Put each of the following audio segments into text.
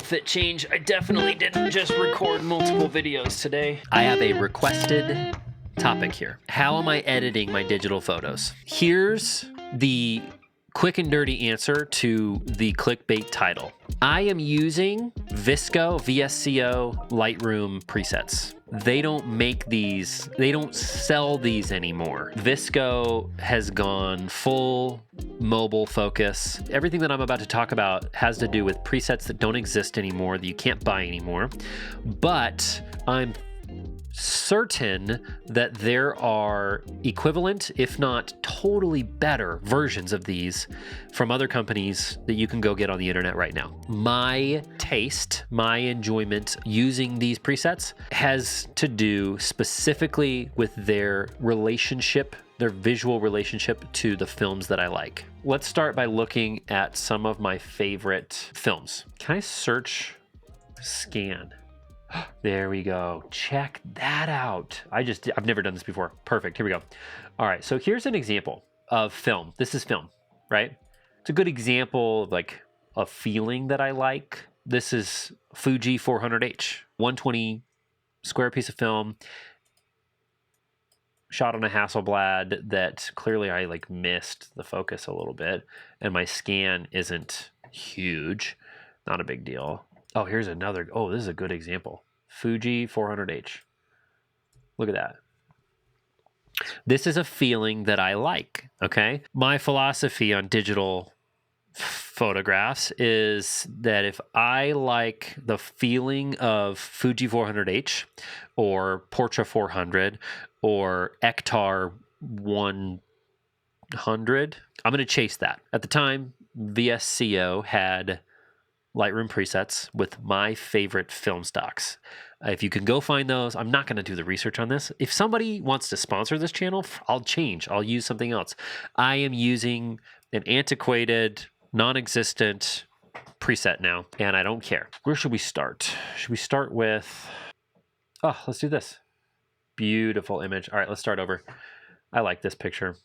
outfit change. I definitely didn't just record multiple videos today. I have a requested topic here. How am I editing my digital photos? Here's the quick and dirty answer to the clickbait title. I am using VSCO Lightroom presets. They don't make these, they don't sell these anymore. VSCO has gone full mobile focus. Everything that I'm about to talk about has to do with presets that don't exist anymore, that you can't buy anymore. But I'm certain that there are equivalent, if not totally better versions of these from other companies that you can go get on the internet right now. My taste, my enjoyment using these presets has to do specifically with their relationship, their visual relationship to the films that I like. Let's start by looking at some of my favorite films. Can I search scan? There we go. Check that out. I've never done this before. Perfect. Here we go. All right. So here's an example of film. This is film, right? It's a good example of like a feeling that I like. This is Fuji 400H, 120 square piece of film shot on a Hasselblad that clearly I like missed the focus a little bit. And my scan isn't huge. Not a big deal. Oh, here's another. Oh, this is a good example. Fuji 400H. Look at that. This is a feeling that I like, okay? My philosophy on digital photographs is that if I like the feeling of Fuji 400H or Portra 400 or Ektar 100, I'm going to chase that. At the time, VSCO had Lightroom presets with my favorite film stocks. If you can go find those, I'm not going to do the research on this. If somebody wants to sponsor this channel, I'll change. I'll use something else. I am using an antiquated, non-existent preset now, and I don't care. Where should we start? Should we start with... Oh, let's do this. Beautiful image. All right, let's start over. I like this picture.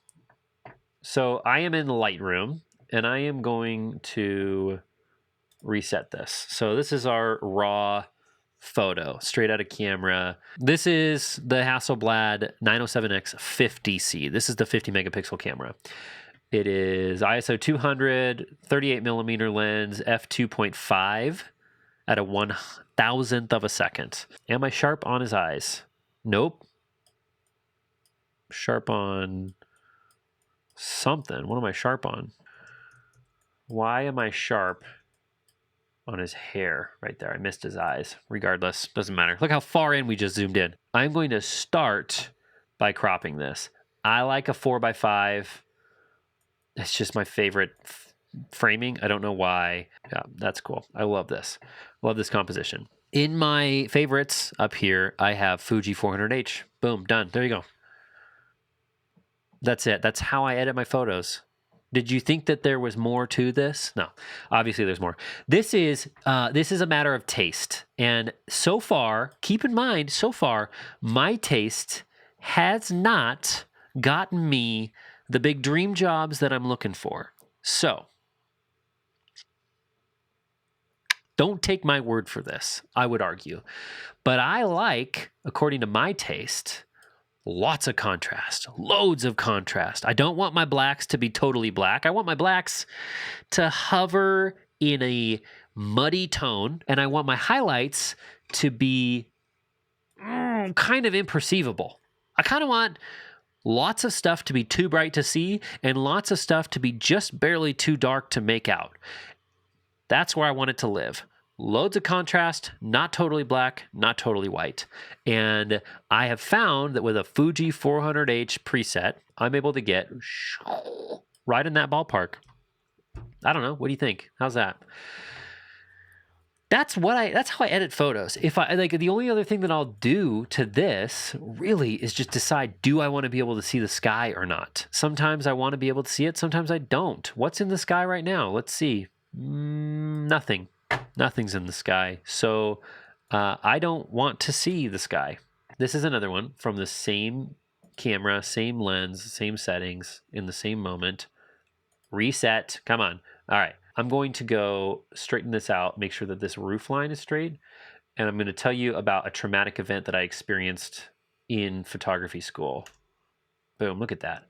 So I am in Lightroom, and I am going to reset this. So this is our raw photo straight out of camera. This is the Hasselblad 907X 50C. This is the 50 megapixel camera. It is ISO 200, 38 millimeter lens, f2.5 at a 1,000th of a second. Am I sharp on his eyes? Nope. Sharp on something. What am I sharp on? Why am I sharp on his hair right there? I missed his eyes. Regardless, doesn't matter. Look how far in we just zoomed in. I'm going to start by cropping this. I like a 4x5. It's just my favorite framing. I don't know why. Yeah, that's cool. I love this. Love this composition. In my favorites up here, I have Fuji 400H. Boom, done. There you go. That's it. That's how I edit my photos. Did you think that there was more to this? No, obviously there's more. This is a matter of taste. And so far, keep in mind, so far, my taste has not gotten me the big dream jobs that I'm looking for. So, don't take my word for this, I would argue. But I like, according to my taste, lots of contrast, loads of contrast. I don't want my blacks to be totally black. I want my blacks to hover in a muddy tone, and I want my highlights to be kind of imperceivable. I kind of want lots of stuff to be too bright to see and lots of stuff to be just barely too dark to make out. That's where I want it to live. Loads of contrast, not totally black, not totally white. And I have found that with a Fuji 400H preset, I'm able to get right in that ballpark. I don't know. What do you think? How's that? That's how I edit photos. If I like, the only other thing that I'll do to this really is just decide, do I want to be able to see the sky or not? Sometimes I want to be able to see it. Sometimes I don't. What's in the sky right now? Let's see. Nothing. Nothing's in the sky. So I don't want to see the sky. This is another one from the same camera, same lens, same settings in the same moment. Reset. Come on. All right. I'm going to go straighten this out, make sure that this roof line is straight, and I'm going to tell you about a traumatic event that I experienced in photography school. Boom, look at that.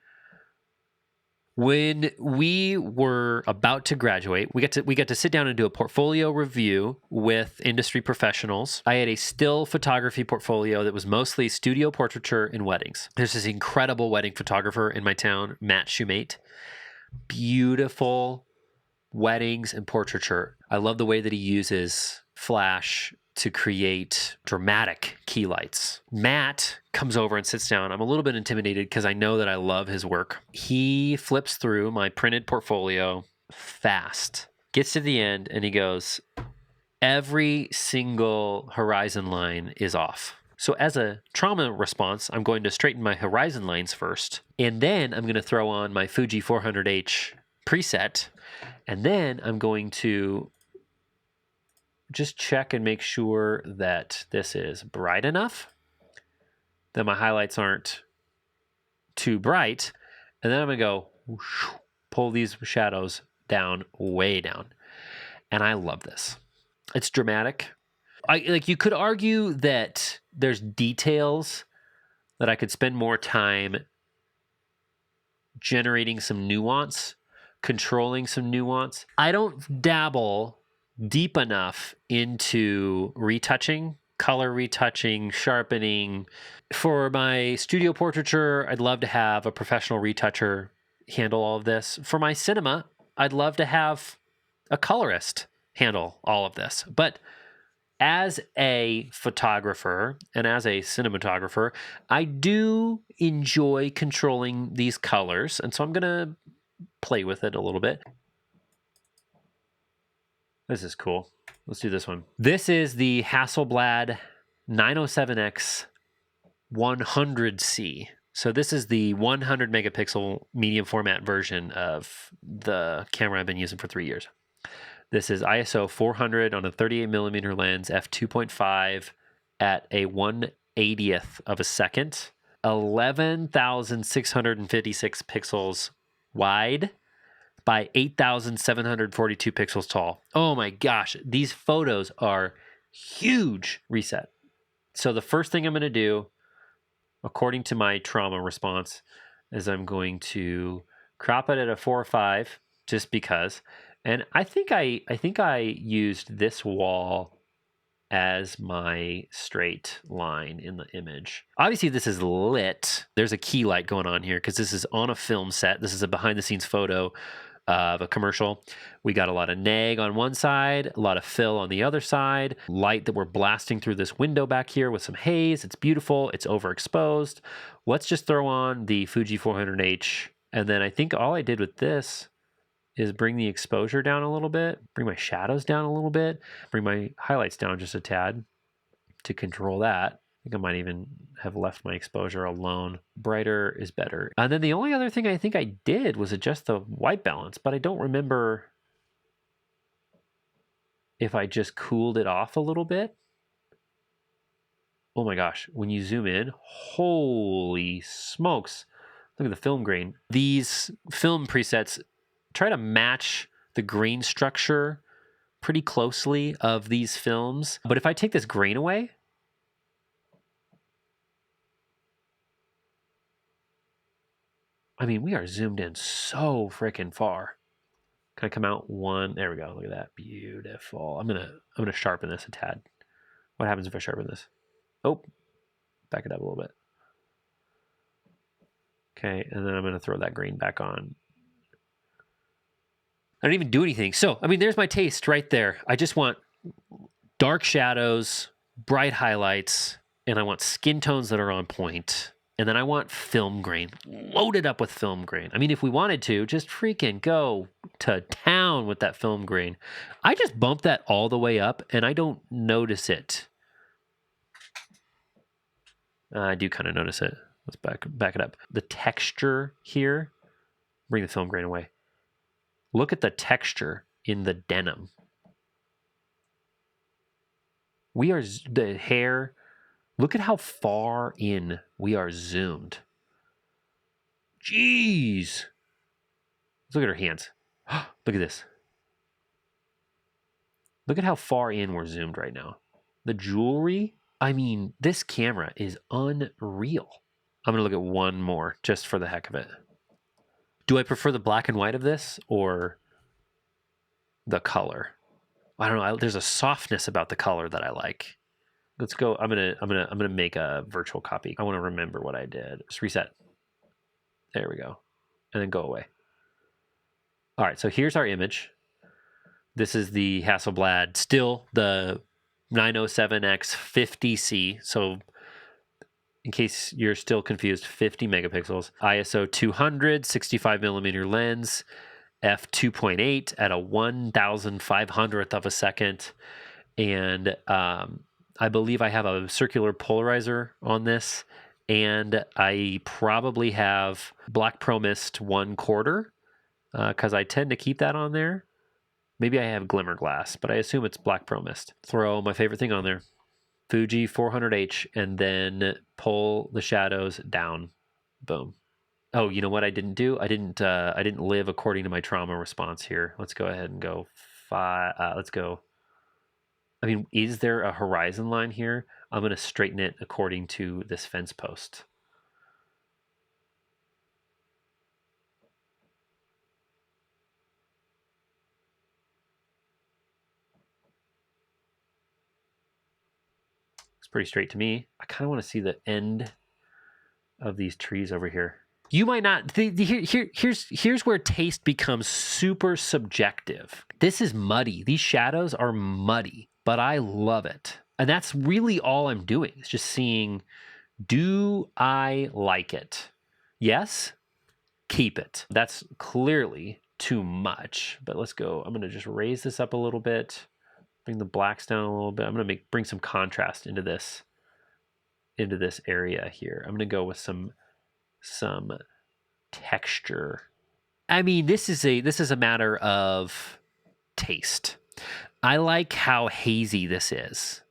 When we were about to graduate, we got to sit down and do a portfolio review with industry professionals. I had a still photography portfolio that was mostly studio portraiture and weddings. There's this incredible wedding photographer in my town, Matt Shumate. Beautiful weddings and portraiture. I love the way that he uses flash to create dramatic key lights. Matt comes over and sits down. I'm a little bit intimidated because I know that I love his work. He flips through my printed portfolio fast, gets to the end, and he goes, every single horizon line is off. So as a trauma response, I'm going to straighten my horizon lines first, and then I'm going to throw on my Fuji 400H preset, and then I'm going to just check and make sure that this is bright enough, that my highlights aren't too bright, and then I'm going to go whoosh, pull these shadows down, way down. And I love this. It's dramatic. You could argue that there's details that I could spend more time generating some nuance, controlling some nuance. I don't dabble deep enough into retouching, color retouching, sharpening. For my studio portraiture, I'd love to have a professional retoucher handle all of this. For my cinema, I'd love to have a colorist handle all of this. But as a photographer and as a cinematographer, I do enjoy controlling these colors. And so I'm going to play with it a little bit. This is cool. Let's do this one. This is the Hasselblad 907X 100C. So this is the 100 megapixel medium format version of the camera I've been using for 3 years. This is ISO 400 on a 38 millimeter lens, f2.5 at a 1/80th of a second, 11,656 pixels wide by 8,742 pixels tall. Oh my gosh, these photos are huge. Reset. So the first thing I'm going to do, according to my trauma response, is I'm going to crop it at a 4 or 5, just because. And I think I used this wall as my straight line in the image. Obviously, this is lit. There's a key light going on here because this is on a film set. This is a behind-the-scenes photo of a commercial. We got a lot of nag on one side, a lot of fill on the other side, light that we're blasting through this window back here with some haze. It's beautiful. It's overexposed. Let's just throw on the Fuji 400H. And then I think all I did with this is bring the exposure down a little bit, bring my shadows down a little bit, bring my highlights down just a tad to control that. I think I might even have left my exposure alone. Brighter is better. And then the only other thing I think I did was adjust the white balance, but I don't remember if I just cooled it off a little bit. Oh my gosh, when you zoom in, holy smokes. Look at the film grain. These film presets try to match the grain structure pretty closely of these films. But if I take this grain away, I mean, we are zoomed in so freaking far. Can I come out one? There we go. Look at that. Beautiful. I'm gonna sharpen this a tad. What happens if I sharpen this? Oh, back it up a little bit. Okay, and then I'm gonna throw that grain back on. I don't even do anything. So, I mean, there's my taste right there. I just want dark shadows, bright highlights, and I want skin tones that are on point. And then I want film grain, loaded up with film grain. I mean, if we wanted to, just freaking go to town with that film grain. I just bump that all the way up, and I don't notice it. I do kind of notice it. Let's back it up. The texture here, bring the film grain away. Look at the texture in the denim. The hair, look at how far in we are zoomed. Jeez. Let's look at her hands. Look at this. Look at how far in we're zoomed right now. The jewelry, I mean, this camera is unreal. I'm gonna look at one more just for the heck of it. Do I prefer the black and white of this or the color? I don't know. There's a softness about the color that I like. Let's go. I'm gonna make a virtual copy. I want to remember what I did. Just reset. There we go, and then go away. All right. So here's our image. This is the Hasselblad, still the 907x50C. So in case you're still confused, 50 megapixels, ISO 200, 65 millimeter lens, f2.8 at a 1,500th of a second. And I believe I have a circular polarizer on this. And I probably have black pro mist 1/4 because I tend to keep that on there. Maybe I have glimmer glass, but I assume it's black pro mist. Throw my favorite thing on there, Fuji 400H, and then pull the shadows down. Boom. Oh, you know what I didn't do? I didn't live according to my trauma response here. Let's go ahead and go let's go. I mean, is there a horizon line here? I'm going to straighten it according to this fence post. Pretty straight to me. I kind of want to see the end of these trees over here. You might not. Here's where taste becomes super subjective. This is muddy. These shadows are muddy, but I love it. And that's really all I'm doing. It's just seeing, do I like it? Yes, keep it. That's clearly too much, but let's go. I'm going to just raise this up a little bit. Bring the blacks down a little bit. I'm going to bring some contrast into this area here. I'm going to go with some texture. I mean, this is a matter of taste. I like how hazy this is.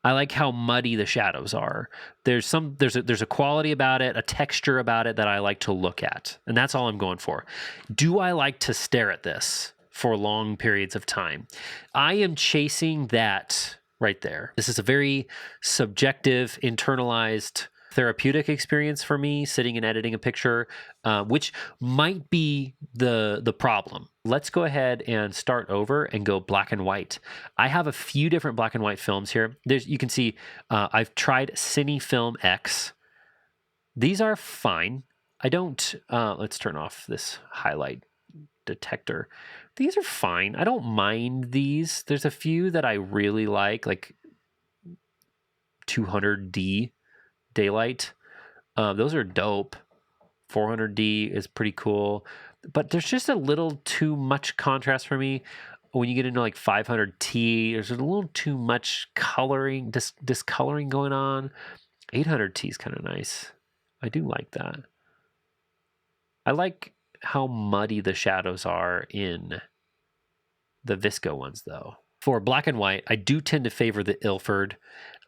I like how muddy the shadows are. There's a quality about it, a texture about it that I like to look at, and that's all I'm going for. Do I like to stare at this for long periods of time? I am chasing that right there. This is a very subjective, internalized, therapeutic experience for me, sitting and editing a picture, which might be the problem. Let's go ahead and start over and go black and white. I have a few different black and white films here. You can see I've tried Cinefilm X. These are fine. I don't, let's turn off this highlight detector. These are fine. I don't mind these. There's a few that I really like 200D daylight. Those are dope. 400D is pretty cool, but there's just a little too much contrast for me. When you get into like 500T, there's a little too much coloring, discoloring going on. 800T is kind of nice. I do like that. I like how muddy the shadows are in the VSCO ones, though. For black and white, I do tend to favor the Ilford.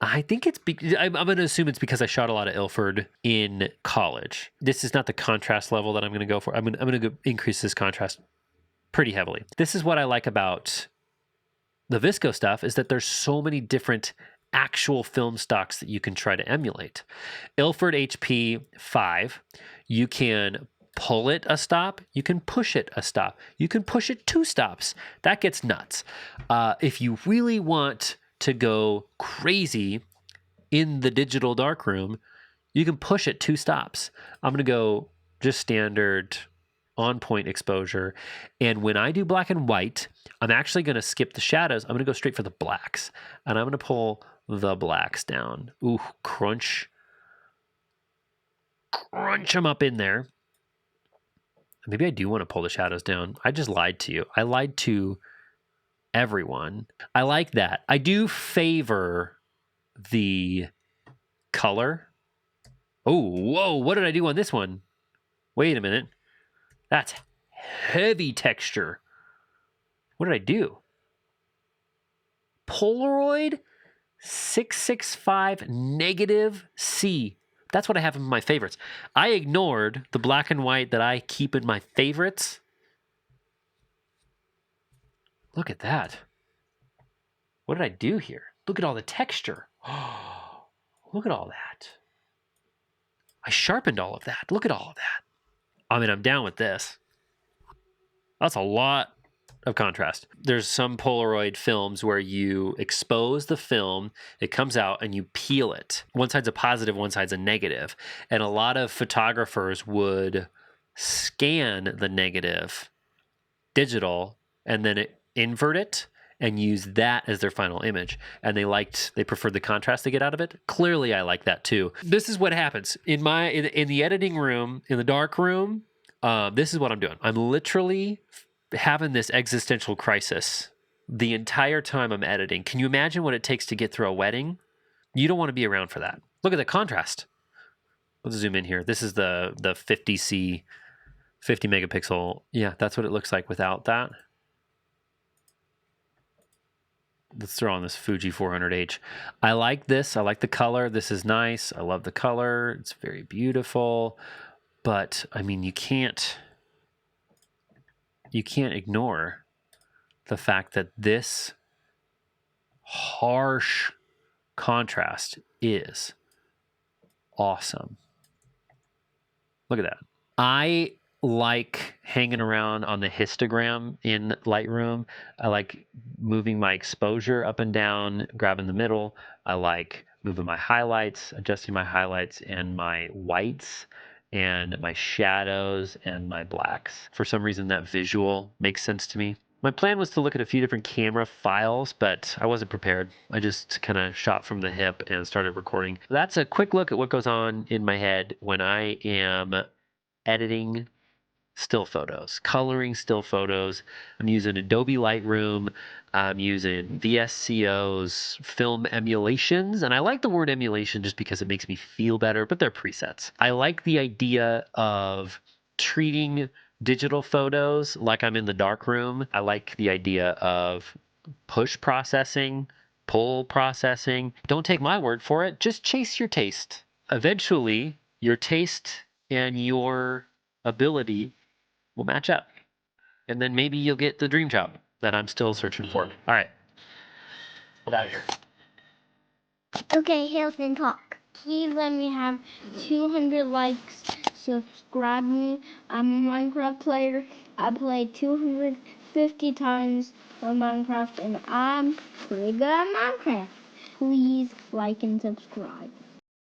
I think it's I'm going to assume it's because I shot a lot of Ilford in college. This is not the contrast level that I'm going to go for. I'm going to increase this contrast pretty heavily. This is what I like about the VSCO stuff, is that there's so many different actual film stocks that you can try to emulate. Ilford HP 5, you can pull it a stop, you can push it a stop, you can push it 2 stops. That gets nuts. If you really want to go crazy in the digital darkroom, you can push it 2 stops. I'm going to go just standard on point exposure. And when I do black and white, I'm actually going to skip the shadows. I'm going to go straight for the blacks. And I'm going to pull the blacks down. Ooh, crunch them up in there. Maybe I do want to pull the shadows down. I just lied to you. I lied to everyone. I like that. I do favor the color. Oh, whoa, what did I do on this one? Wait a minute. That's heavy texture. What did I do? Polaroid 665 -C. That's what I have in my favorites. I ignored the black and white that I keep in my favorites. Look at that. What did I do here? Look at all the texture. Look at all that. I sharpened all of that. Look at all of that. I mean, I'm down with this. That's a lot of contrast. There's some Polaroid films where you expose the film, it comes out, and you peel it. One side's a positive, one side's a negative. And a lot of photographers would scan the negative digital and then invert it and use that as their final image. And they preferred the contrast they get out of it. Clearly, I like that too. This is what happens in the editing room, in the dark room. This is what I'm doing. I'm literally having this existential crisis the entire time I'm editing. Can you imagine what it takes to get through a wedding? You don't want to be around for that. Look at the contrast. Let's zoom in here. This is the 50C, 50 megapixel. Yeah, that's what it looks like without that. Let's throw on this Fuji 400H. I like this. I like the color. This is nice. I love the color. It's very beautiful. But, I mean, you can't ignore the fact that this harsh contrast is awesome. Look at that. I like hanging around on the histogram in Lightroom. I like moving my exposure up and down, grabbing the middle. I like moving my highlights, adjusting my highlights and my whites and my shadows and my blacks. For some reason, that visual makes sense to me. My plan was to look at a few different camera files, but I wasn't prepared. I just kind of shot from the hip and started recording. That's a quick look at what goes on in my head when I am editing still photos, coloring still photos. I'm using Adobe Lightroom. I'm using VSCO's film emulations. And I like the word emulation just because it makes me feel better, but they're presets. I like the idea of treating digital photos like I'm in the dark room. I like the idea of push processing, pull processing. Don't take my word for it. Just chase your taste. Eventually, your taste and your ability will match up. And then maybe you'll get the dream job that I'm still searching for. All right. Get out of here. Okay, Hilton talk. Please let me have 200 likes. Subscribe me. I'm a Minecraft player. I play 250 times on Minecraft, and I'm pretty good at Minecraft. Please like and subscribe.